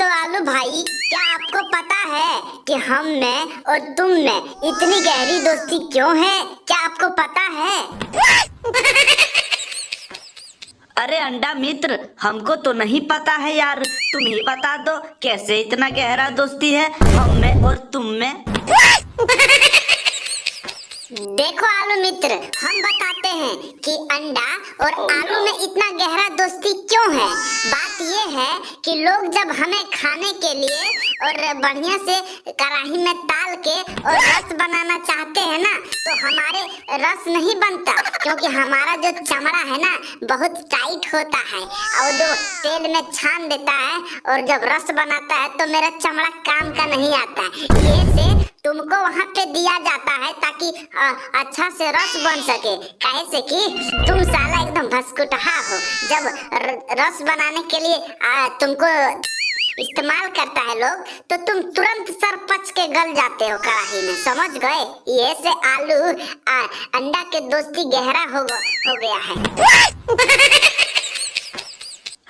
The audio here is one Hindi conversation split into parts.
तो आलू भाई, क्या आपको पता है कि हम में और तुम में इतनी गहरी दोस्ती क्यों है? क्या आपको पता है? अरे अंडा मित्र, हमको तो नहीं पता है यार, तुम ही बता दो कैसे इतना गहरा दोस्ती है हम में और तुम में। देखो आलू मित्र, हम बताते हैं कि अंडा और आलू में इतना गहरा दोस्ती क्यों है। बात ये है कि लोग जब हमें खाने के लिए और बढ़िया से कढ़ाई में डाल के और रस बनाना चाहते हैं ना, तो हमारे रस नहीं बनता, क्योंकि हमारा जो चमड़ा है ना बहुत टाइट होता है और जो तेल में छान देता है और जब रस बनाता है तो मेरा चमड़ा काम का नहीं आता है। ये से तुमको वहाँ पे दिया जाता है ताकि अच्छा से रस बन सके, काहे से कि तुम साला एकदम भसकुटहा हो। जब रस बनाने के लिए तुमको इस्तेमाल करता है लोग, तो तुम तुरंत सर पच के गल जाते हो कढ़ाई में, समझ गए? ये से आलू अंडा के दोस्ती गहरा हो गया है।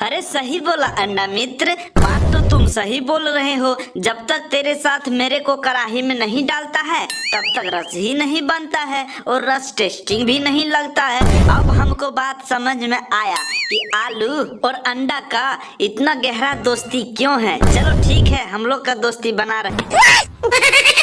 अरे सही बोला अंडा मित्र, बात तो तुम सही बोल रहे हो। जब तक तेरे साथ मेरे को कढ़ाई में नहीं डालता है तब तक रस ही नहीं बनता है और रस टेस्टिंग भी नहीं लगता है। अब हमको बात समझ में आया कि आलू और अंडा का इतना गहरा दोस्ती क्यों है। चलो ठीक है, हम लोग का दोस्ती बना रहे।